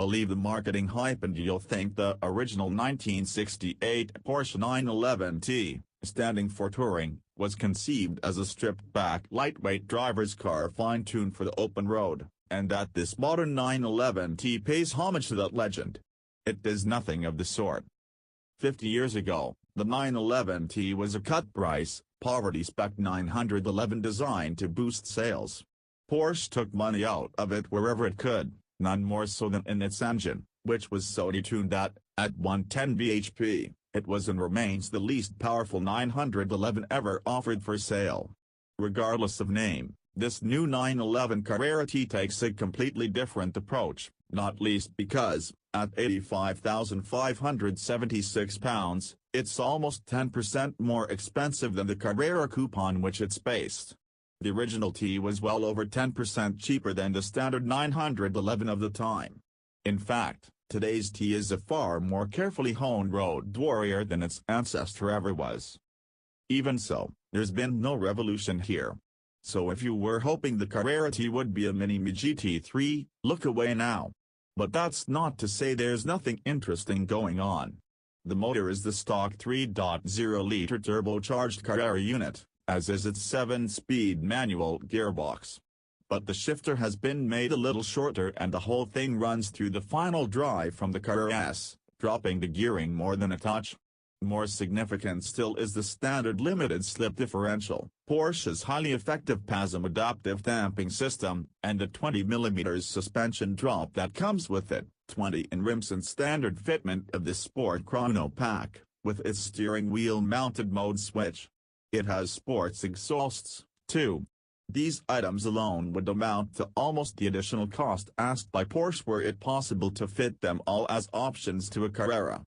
Believe the marketing hype and you'll think the original 1968 Porsche 911T, standing for touring, was conceived as a stripped-back lightweight driver's car fine-tuned for the open road, and that this modern 911T pays homage to that legend. It does nothing of the sort. 50 years ago, the 911T was a cut-price, poverty-spec 911 designed to boost sales. Porsche took money out of it wherever it could, none more so than in its engine, which was so detuned that, at 110 bhp, it was and remains the least powerful 911 ever offered for sale. Regardless of name, this new 911 Carrera T takes a completely different approach, not least because, at £85,576, it's almost 10% more expensive than the Carrera coupe on which it's based. The original T was well over 10% cheaper than the standard 911 of the time. In fact, today's T is a far more carefully honed road warrior than its ancestor ever was. Even so, there's been no revolution here. So if you were hoping the Carrera T would be a mini-me GT3, look away now. But that's not to say there's nothing interesting going on. The motor is the stock 3.0-liter turbocharged Carrera unit, as is its 7-speed manual gearbox. But the shifter has been made a little shorter and the whole thing runs through the final drive from the Carrera S, dropping the gearing more than a touch. More significant still is the standard limited slip differential, Porsche's highly effective PASM adaptive damping system, and the 20mm suspension drop that comes with it, 20 in rims and standard fitment of the Sport Chrono Pack, with its steering wheel mounted mode switch. It has sports exhausts, too. These items alone would amount to almost the additional cost asked by Porsche were it possible to fit them all as options to a Carrera.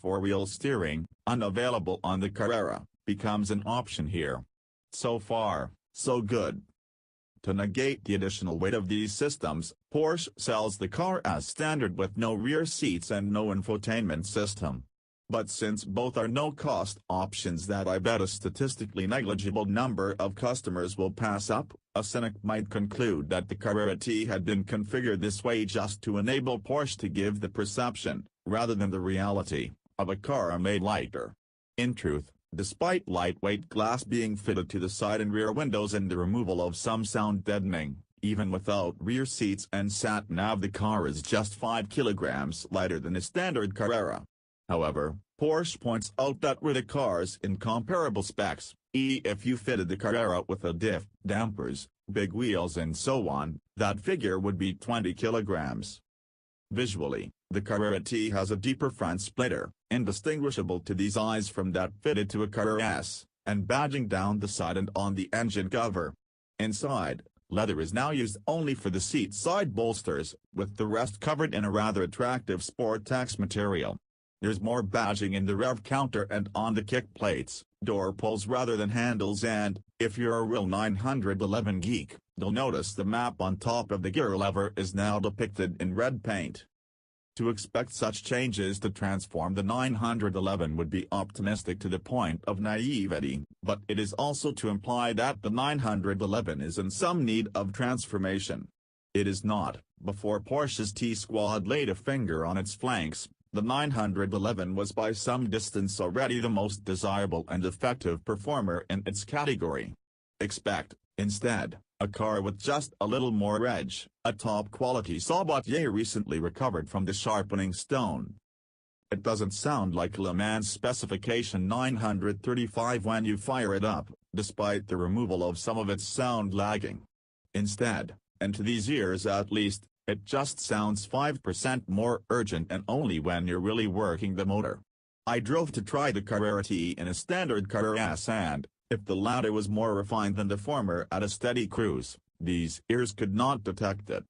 Four-wheel steering, unavailable on the Carrera, becomes an option here. So far, so good. To negate the additional weight of these systems, Porsche sells the car as standard with no rear seats and no infotainment system. But since both are no-cost options that I bet a statistically negligible number of customers will pass up, a cynic might conclude that the Carrera T had been configured this way just to enable Porsche to give the perception, rather than the reality, of a car made lighter. In truth, despite lightweight glass being fitted to the side and rear windows and the removal of some sound deadening, even without rear seats and sat-nav the car is just 5 kilograms lighter than a standard Carrera. However, Porsche points out that were the cars in comparable specs, if you fitted the Carrera with a diff, dampers, big wheels and so on, that figure would be 20 kilograms. Visually, the Carrera T has a deeper front splitter, indistinguishable to these eyes from that fitted to a Carrera S, and badging down the side and on the engine cover. Inside, leather is now used only for the seat side bolsters, with the rest covered in a rather attractive Sport-Tex material. There's more badging in the rev counter and on the kick plates, door pulls rather than handles, and, if you're a real 911 geek, you'll notice the map on top of the gear lever is now depicted in red paint. To expect such changes to transform the 911 would be optimistic to the point of naivety, but it is also to imply that the 911 is in some need of transformation. It is not. Before Porsche's T-Squad laid a finger on its flanks, the 911 was by some distance already the most desirable and effective performer in its category. Expect, instead, a car with just a little more edge, a top-quality Sabatier recently recovered from the sharpening stone. It doesn't sound like Le Mans specification 935 when you fire it up, despite the removal of some of its sound lagging. Instead, and to these ears at least, it just sounds 5% more urgent and only when you're really working the motor. I drove to try the Carrera T in a standard Carrera S and, if the latter was more refined than the former at a steady cruise, these ears could not detect it.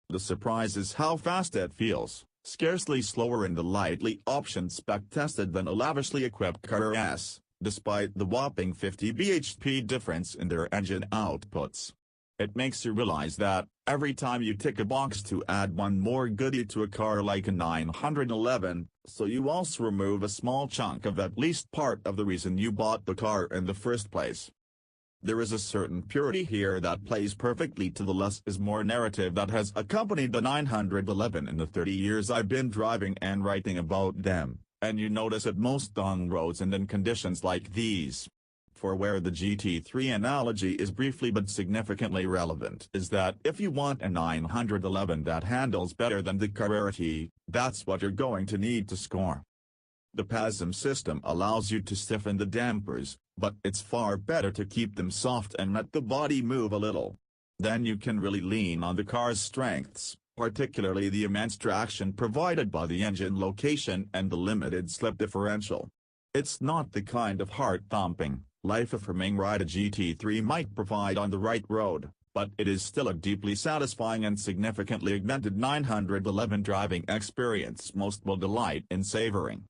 The surprise is how fast it feels, scarcely slower in the lightly optioned spec tested than a lavishly equipped Carrera S, despite the whopping 50 bhp difference in their engine outputs. It makes you realize that, every time you tick a box to add one more goodie to a car like a 911, so you also remove a small chunk of at least part of the reason you bought the car in the first place. There is a certain purity here that plays perfectly to the less is more narrative that has accompanied the 911 in the 30 years I've been driving and writing about them, and you notice it most on roads and in conditions like these. For where the GT3 analogy is briefly but significantly relevant is that if you want a 911 that handles better than the Carrera T, that's what you're going to need to score. The PASM system allows you to stiffen the dampers, but it's far better to keep them soft and let the body move a little. Then you can really lean on the car's strengths, particularly the immense traction provided by the engine location and the limited slip differential. It's not the kind of heart-thumping, life-affirming ride a GT3 might provide on the right road, but it is still a deeply satisfying and significantly augmented 911 driving experience most will delight in savoring.